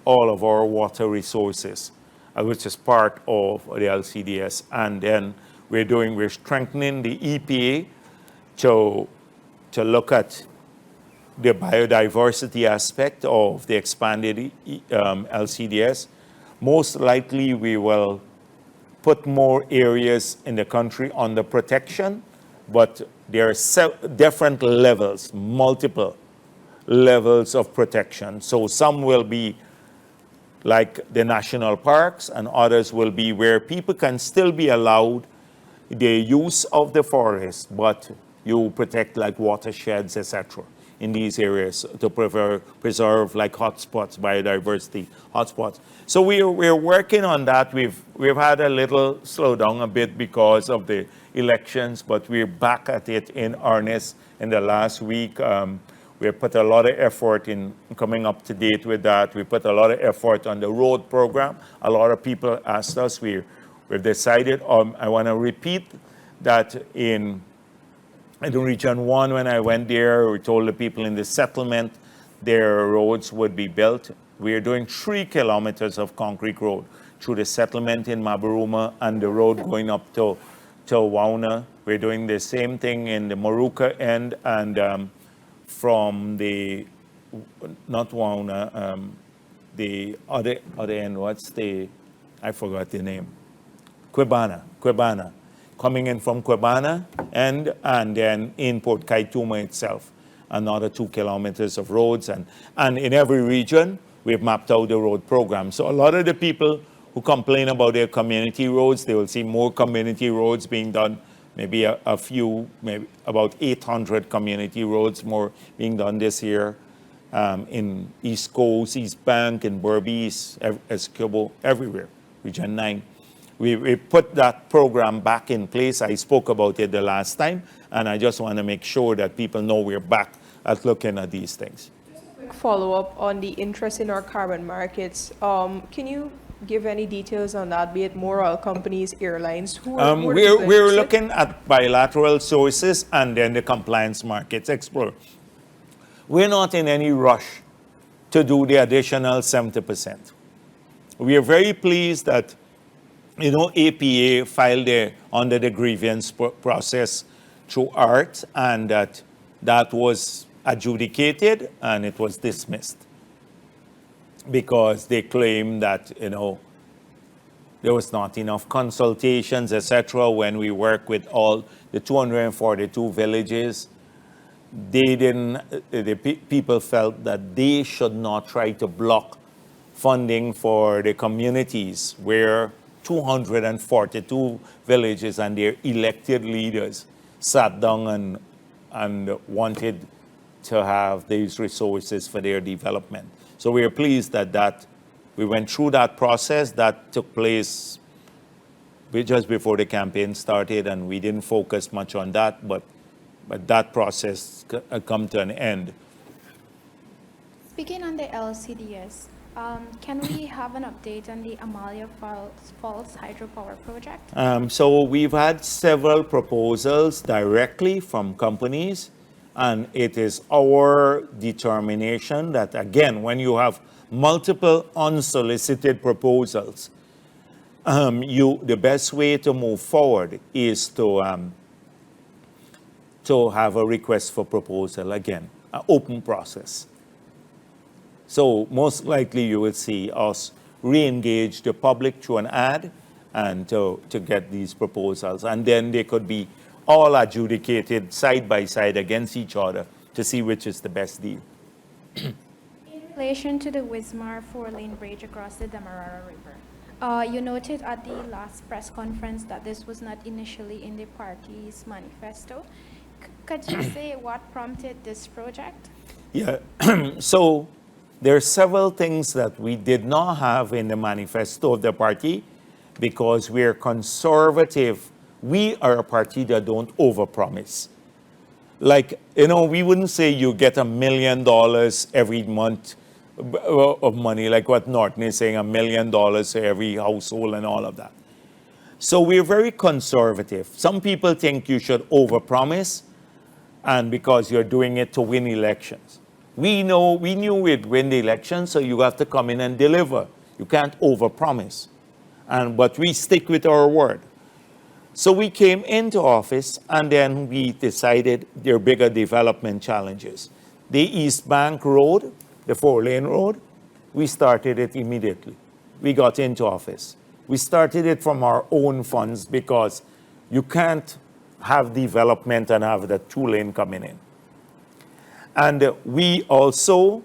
all of our water resources, which is part of the LCDS. And then we're strengthening the EPA to look at the biodiversity aspect of the expanded LCDS. Most likely we will put more areas in the country under protection, but there are different levels, multiple levels of protection. So some will be like the national parks, and others will be where people can still be allowed the use of the forest, but you protect like watersheds, etc., in these areas to preserve like hotspots, biodiversity hotspots. So we're working on that. We've had a little slowdown a bit because of the elections, but we're back at it in earnest in the last week. We put a lot of effort in coming up to date with that. We put a lot of effort on the road program. A lot of people asked us. We've decided, I want to repeat that in Region 1, when I went there, we told the people in the settlement their roads would be built We are doing 3 kilometers of concrete road through the settlement in Mabaruma and the road going up to Wauna. We're doing the same thing in the Maruka end and from the, not Wauna, the other end, I forgot the name. Quebana. Coming in from Quebana and then in Port Kaituma itself, another 2 kilometers of roads. And in every region, we've mapped out the road program. So a lot of the people who complain about their community roads, they will see more community roads being done, maybe a few, maybe about 800 community roads more being done this year in East Coast, East Bank, in Berbice, Escobo, everywhere, Region 9. We put that program back in place. I spoke about it the last time, and I just want to make sure that people know we're back at looking at these things. Quick follow-up on the interest in our carbon markets. Can you give any details on that, be it more oil companies, airlines? Who are we're looking at bilateral sources and then the compliance markets explore. We're not in any rush to do the additional 70%. We are very pleased that APA filed under the grievance process through ART, and that was adjudicated and it was dismissed because they claimed that there was not enough consultations, etc. When we work with all the 242 villages, people felt that they should not try to block funding for the communities where 242 villages and their elected leaders sat down and wanted to have these resources for their development. So we are pleased that we went through that process. That took place just before the campaign started, and we didn't focus much on that, but that process come to an end. Speaking on the LCDS, can we have an update on the Amalia Falls hydropower project? So we've had several proposals directly from companies, and it is our determination that, again, when you have multiple unsolicited proposals, the best way to move forward is to have a request for proposal, again, an open process. So most likely you will see us re-engage the public through an ad and to get these proposals. And then they could be all adjudicated side by side against each other to see which is the best deal. In relation to the Wismar 4-lane bridge across the Demerara River, you noted at the last press conference that this was not initially in the party's manifesto. Could you say what prompted this project? Yeah, so there are several things that we did not have in the manifesto of the party because we are conservative. We are a party that don't overpromise. Like, we wouldn't say you get $1 million every month of money, like what Norton is saying, $1 million to every household and all of that. So we're very conservative. Some people think you should overpromise, and because you're doing it to win elections. We knew we'd win the election, so you have to come in and deliver. You can't overpromise. But we stick with our word. So we came into office, and then we decided there are bigger development challenges. The East Bank Road, the 4-lane road, we started it immediately. We got into office. We started it from our own funds because you can't have development and have the 2-lane coming in. And we also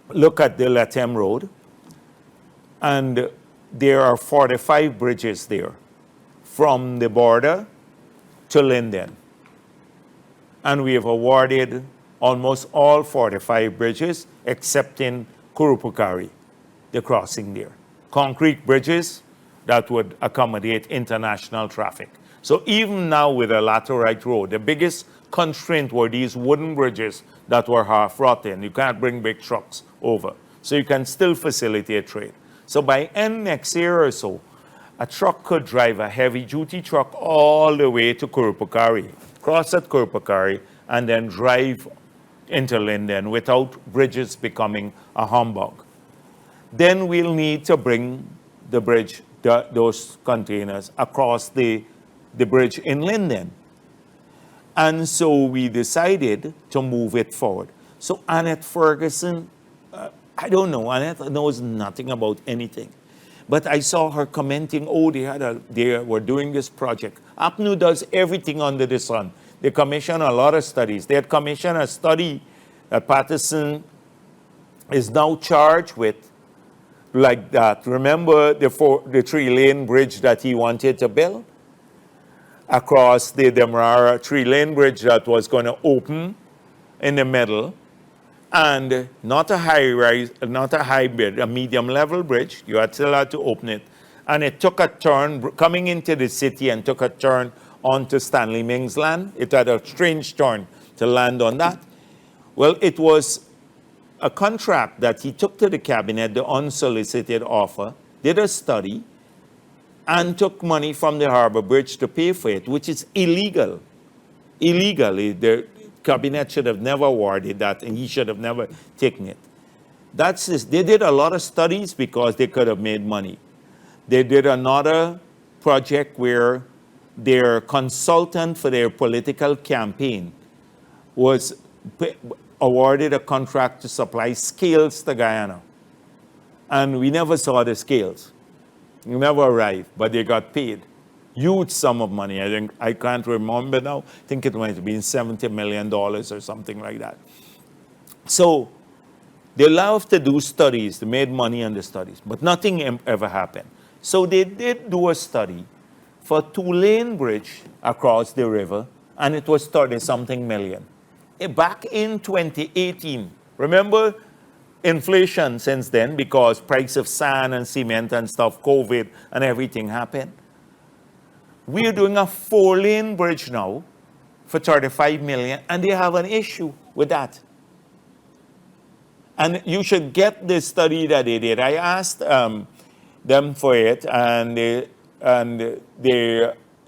look at the Latem Road, and there are 45 bridges there from the border to Linden. And we have awarded almost all 45 bridges except in Kurupukari, the crossing there. Concrete bridges that would accommodate international traffic. So even now with a laterite road, the biggest constraint were these wooden bridges that were half rotten. You can't bring big trucks over. So you can still facilitate trade. So by end next year or so, a truck could drive a heavy-duty truck all the way to Kurupukari, cross at Kurupukari, and then drive into Linden without bridges becoming a humbug. then we'll need to bring the bridge, those containers across the bridge in Linden. And so we decided to move it forward. So Annette Ferguson, I don't know, Annette knows nothing about anything. But I saw her commenting, oh, they were doing this project. APNU does everything under the sun. They commission a lot of studies. They had commissioned a study that Patterson is now charged with, like that. Remember the 3-lane bridge that he wanted to build? Across the Demerara 3-lane bridge that was going to open in the middle, and not a high-rise, not a high bid, a medium-level bridge. You still had to open it. And it took a turn, coming into the city, and took a turn onto Stanley Ming's land. It had a strange turn to land on that. Well, it was a contract that he took to the cabinet, the unsolicited offer, did a study, and took money from the Harbor Bridge to pay for it, which is illegal. Illegally, the cabinet should have never awarded that, and he should have never taken it. That's this. They did a lot of studies because they could have made money. They did another project where their consultant for their political campaign was awarded a contract to supply scales to Guyana. And we never saw the scales. They never arrived, but they got paid. Huge sum of money. I can't remember now. I think it might have been $70 million or something like that. So they love to do studies. They made money on the studies, but nothing ever happened. So they did do a study for a 2-lane bridge across the river, and it was 30-something million. Back in 2018, remember inflation since then, because price of sand and cement and stuff, COVID and everything happened. We are doing a 4-lane bridge now for 35 million, and they have an issue with that. And you should get the study that they did. I asked them for it, and the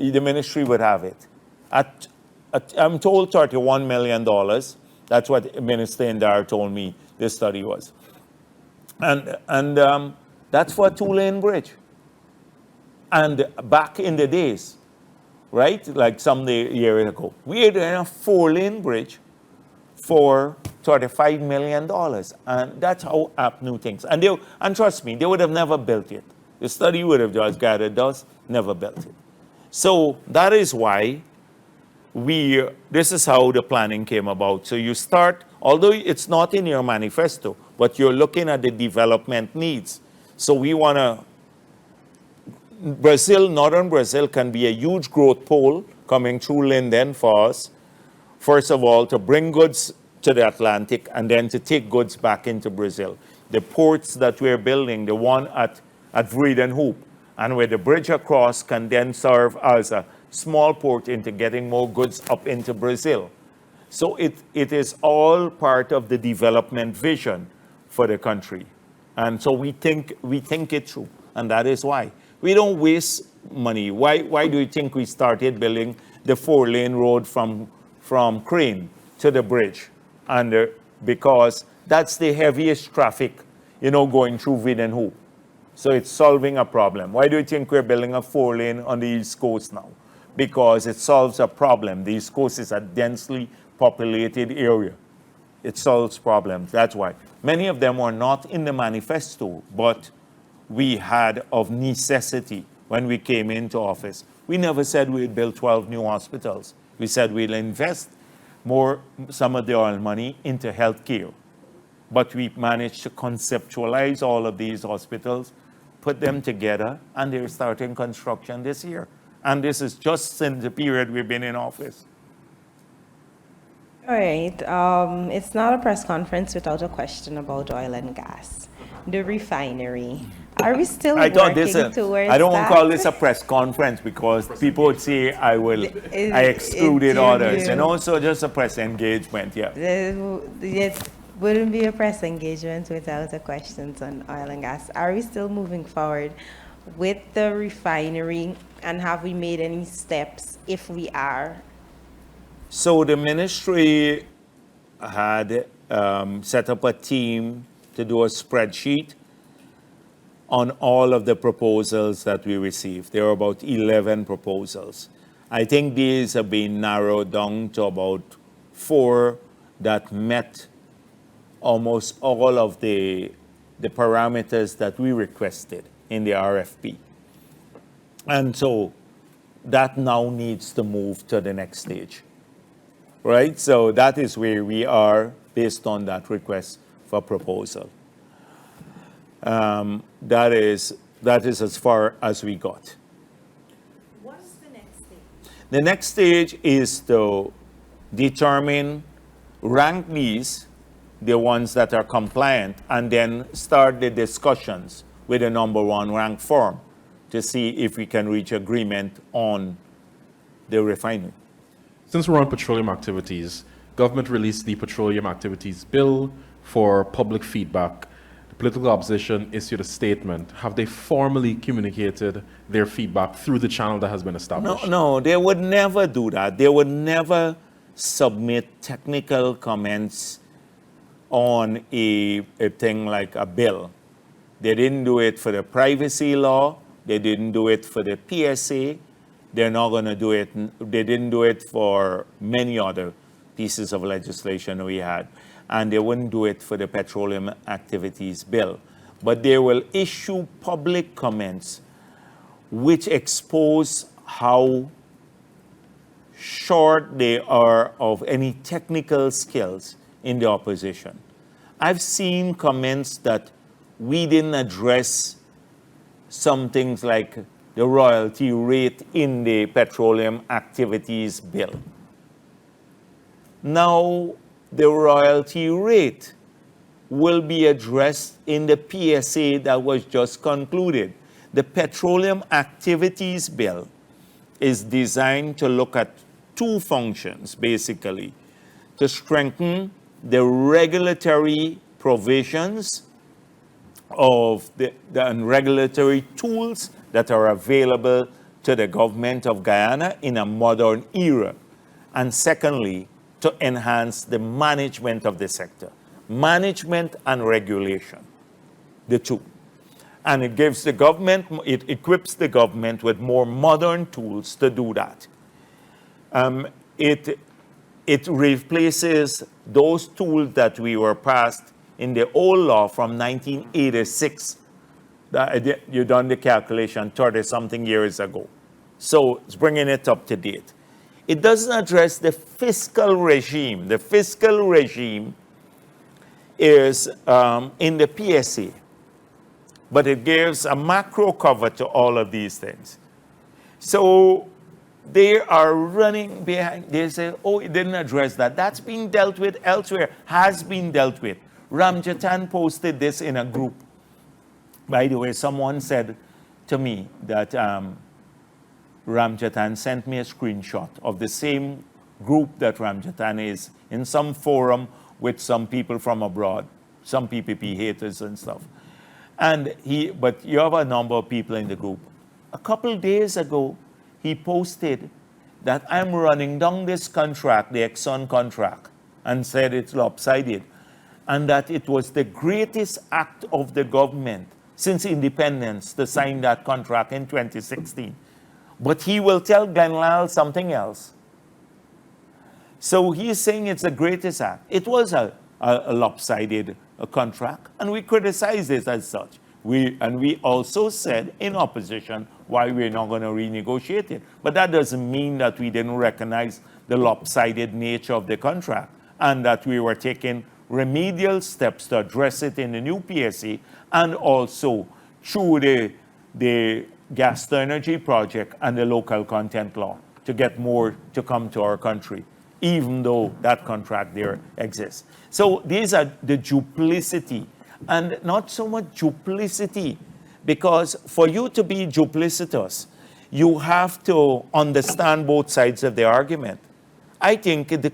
ministry would have it. I'm told $31 million. That's what Minister Indar told me this study was. And that's for a 2-lane bridge. And back in the days, right, like some years ago, we had a 4-lane bridge for $35 million. And that's how APNU thinks. And trust me, they would have never built it. The study would have just gathered dust, never built it. So that is why this is how the planning came about. So you start, although it's not in your manifesto, but you're looking at the development needs. So we want to, northern Brazil can be a huge growth pole coming through Linden for us. First of all, to bring goods to the Atlantic, and then to take goods back into Brazil. The ports that we're building, the one at Vredenhoop, and where the bridge across can then serve as a small port into getting more goods up into Brazil. So it is all part of the development vision for the country. And so we think it through, and that is why. We don't waste money. Why do you think we started building the 4-lane road from Crane to the bridge? And because that's the heaviest traffic, going through Vredenhoop. So it's solving a problem. Why do you think we're building a 4-lane on the East Coast now? Because it solves a problem. The East Coast is a densely populated area. It solves problems. That's why. Many of them were not in the manifesto, but we had of necessity when we came into office. We never said we'd build 12 new hospitals. We said we'll invest some of the oil money into healthcare. But we managed to conceptualize all of these hospitals, put them together, and they're starting construction this year. And this is just since the period we've been in office. All right. It's not a press conference without a question about oil and gas. The refinery. Are we still working towards that? I don't want to call this a press conference because people would say I excluded others. So just a press engagement, yeah. It wouldn't be a press engagement without the questions on oil and gas. Are we still moving forward with the refinery, and have we made any steps if we are? So the ministry had set up a team to do a spreadsheet on all of the proposals that we received. There were about 11 proposals. I think these have been narrowed down to about 4 that met almost all of the parameters that we requested in the RFP. And so that now needs to move to the next stage, right? So that is where we are based on that request for proposal. That is as far as we got. What is the next stage? The next stage is to determine, rank these, the ones that are compliant, and then start the discussions with the number 1 rank firm to see if we can reach agreement on the refinery. Since we're on petroleum activities, government released the Petroleum Activities Bill for public feedback. The political opposition issued a statement. Have they formally communicated their feedback through the channel that has been established? No, they would never do that. They would never submit technical comments on a thing like a bill. They didn't do it for the privacy law. They didn't do it for the PSA. They're not going to do it. They didn't do it for many other pieces of legislation we had. And they wouldn't do it for the Petroleum Activities Bill. But they will issue public comments which expose how short they are of any technical skills in the opposition. I've seen comments that we didn't address some things like the royalty rate in the Petroleum Activities Bill. Now, the royalty rate will be addressed in the PSA that was just concluded. The Petroleum Activities Bill is designed to look at 2 functions, basically, to strengthen the regulatory provisions of the regulatory tools that are available to the government of Guyana in a modern era. And secondly, to enhance the management of the sector. Management and regulation, the 2. And it gives the government, it equips the government with more modern tools to do that. It replaces those tools that we were passed in the old law from 1986. You done the calculation 30-something years ago. So it's bringing it up to date. It doesn't address the fiscal regime. The fiscal regime is in the PSA, but it gives a macro cover to all of these things. So they are running behind. They say, oh, it didn't address that. That's being dealt with elsewhere, has been dealt with. Ramjatan posted this in a group. By the way, someone said to me that Ramjatan sent me a screenshot of the same group that Ramjatan is in some forum with some people from abroad, some PPP haters and stuff. But you have a number of people in the group. A couple days ago, he posted that I'm running down this contract, the Exxon contract, and said it's lopsided, and that it was the greatest act of the government since independence to sign that contract in 2016. But he will tell Glenn Lyle something else. So he's saying it's the greatest act. It was a lopsided contract, and we criticized it as such. We also said in opposition why we're not going to renegotiate it. But that doesn't mean that we didn't recognize the lopsided nature of the contract and that we were taking remedial steps to address it in the new PSC and also through the gas to energy project and the local content law to get more to come to our country, even though that contract there exists. So these are the duplicity, and not so much duplicity, because for you to be duplicitous, you have to understand both sides of the argument. I think the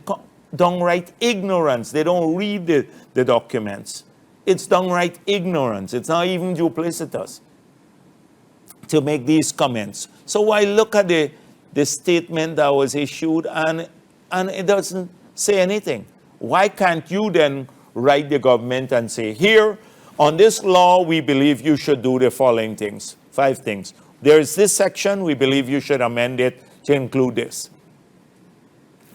downright ignorance, they don't read the documents. It's downright ignorance. It's not even duplicitous to make these comments. So I look at the statement that was issued and it doesn't say anything. Why can't you then write the government and say, here, On this law, we believe you should do the following things, 5 things. There is this section, we believe you should amend it to include this.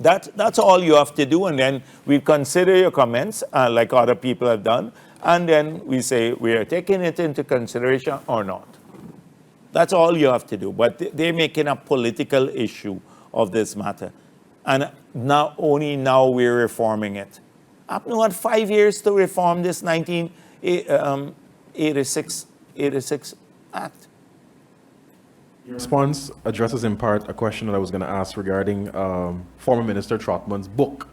That's all you have to do, and then we consider your comments, like other people have done, and then we say we are taking it into consideration or not. That's all you have to do, but they're making a political issue of this matter. And not only now we're reforming it. APNU had 5 years to reform this 1986 Act. Your response addresses in part a question that I was going to ask regarding former Minister Trotman's book.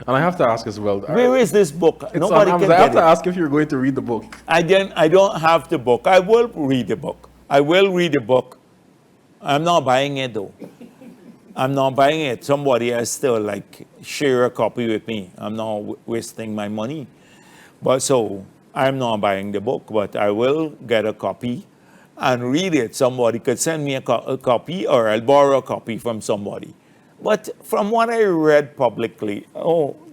And I have to ask as well. Where is this book? It's Nobody on can Amazon. I have get to it. ask if you're going to read the book. I don't have the book. I will read the book. I will read the book. I'm not buying it though. I'm not buying it. Somebody has to like share a copy with me. I'm not wasting my money. But so I'm not buying the book, but I will get a copy and read it. Somebody could send me a copy, or I'll borrow a copy from somebody. But from what I read publicly,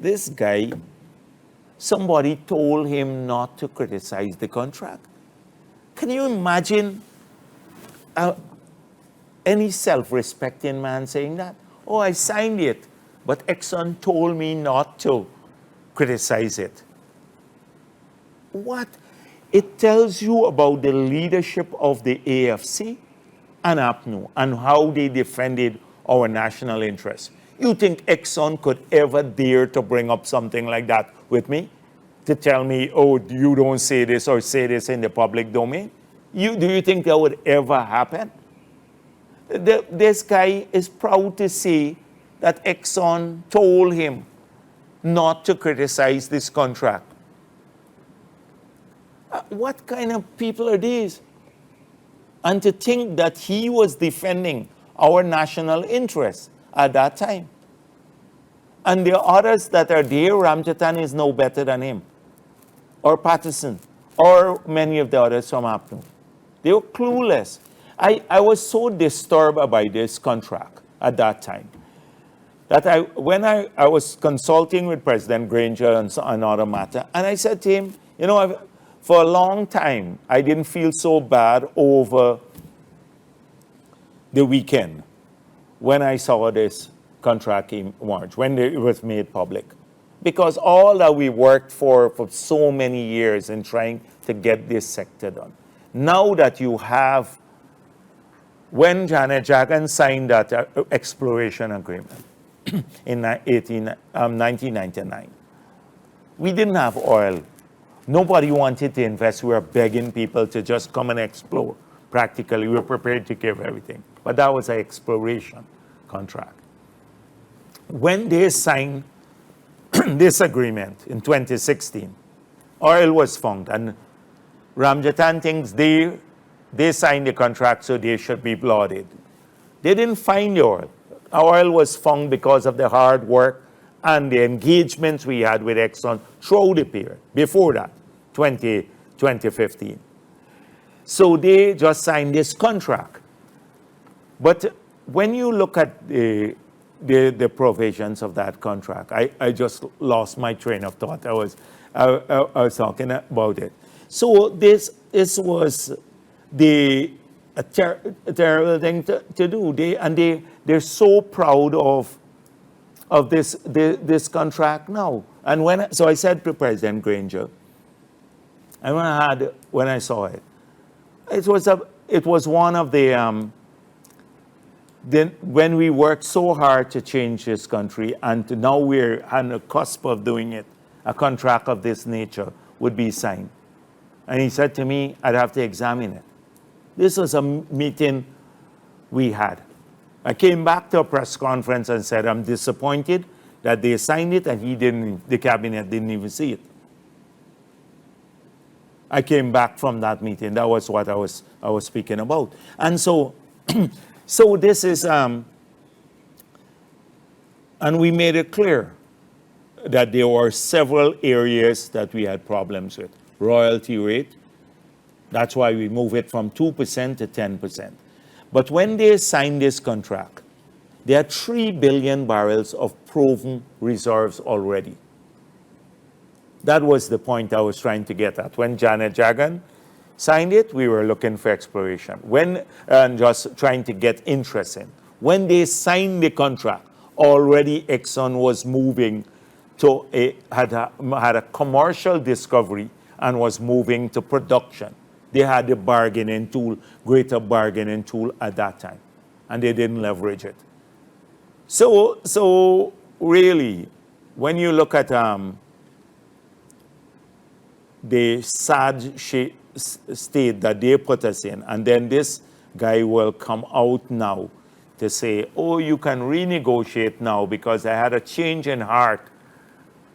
this guy, somebody told him not to criticize the contract. Can you imagine any self-respecting man saying that? Oh, I signed it, but Exxon told me not to criticize it. What? It tells you about the leadership of the AFC and APNU and how they defended our national interests. You think Exxon could ever dare to bring up something like that with me? To tell me, oh, you don't say this or say this in the public domain? Do you think that would ever happen? This guy is proud to say that Exxon told him not to criticize this contract. What kind of people are these? And to think that he was defending our national interests at that time. And the others that are there, Ramjatan is no better than him, or Patterson, or many of the others from APNU. They were clueless. I was so disturbed by this contract at that time that when I was consulting with President Granger on another matter, and I said to him, you know, for a long time, I didn't feel so bad over the weekend when I saw this contract emerge, when it was made public. Because all that we worked for so many years in trying to get this sector done. Now that you have, when Janet Jagan signed that exploration agreement in 1999, we didn't have oil. Nobody wanted to invest. We were begging people to just come and explore. Practically, we were prepared to give everything. But that was an exploration contract. When they signed this agreement in 2016, oil was found. And Ramjatan thinks they signed the contract, so they should be lauded. They didn't find the oil. Our oil was found because of the hard work and the engagements we had with Exxon throughout the period, before that, 2015. So they just signed this contract. But when you look at the provisions of that contract, I just lost my train of thought. I was talking about it. So this was a terrible thing to do. They're so proud of this contract now. And so I said to President Granger, and when I saw it, it was one of the when we worked so hard to change this country, and now we're on the cusp of doing it, a contract of this nature would be signed. And he said to me, I'd have to examine it. This was a meeting we had. I came back to a press conference and said, I'm disappointed that they signed it and the cabinet didn't even see it. I came back from that meeting. That was what I was speaking about. And so, so this is, and we made it clear that there were several areas that we had problems with. Royalty rate, that's why we move it from 2% to 10%. But when they signed this contract, there are 3 billion barrels of proven reserves already. That was the point I was trying to get at. When Janet Jagan signed it, we were looking for exploration. And just trying to get interest in. When they signed the contract, already Exxon was moving to had a commercial discovery and was moving to production. They had the bargaining tool, greater bargaining tool at that time, and they didn't leverage it. So really, when you look at the sad state that they put us in, and then this guy will come out now to say, oh, you can renegotiate now because I had a change in heart.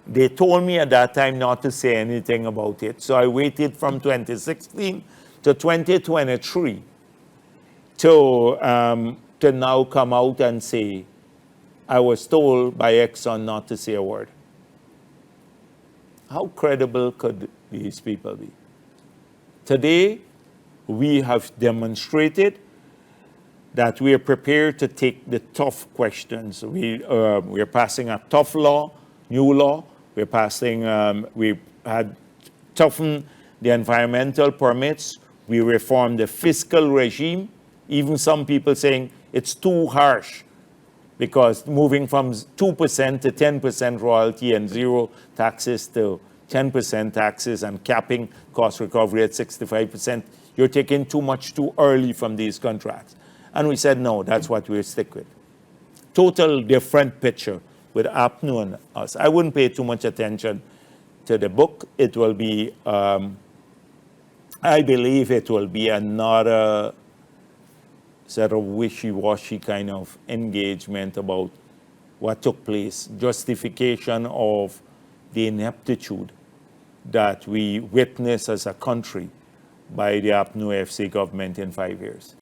They told me at that time not to say anything about it. So I waited from 2016 to 2023 to now come out and say, I was told by Exxon not to say a word. How credible could these people be? Today, we have demonstrated that we are prepared to take the tough questions. We are passing a tough law, new law. We're passing, we had toughened the environmental permits. We reformed the fiscal regime. Even some people saying it's too harsh because moving from 2% to 10% royalty and zero taxes to 10% taxes and capping cost recovery at 65%, you're taking too much too early from these contracts. And we said, no, that's what we'll stick with. Total different picture with APNU and us. I wouldn't pay too much attention to the book. It will be, I believe it will be another sort of wishy-washy kind of engagement about what took place, justification of the ineptitude that we witnessed as a country by the APNU FC government in 5 years.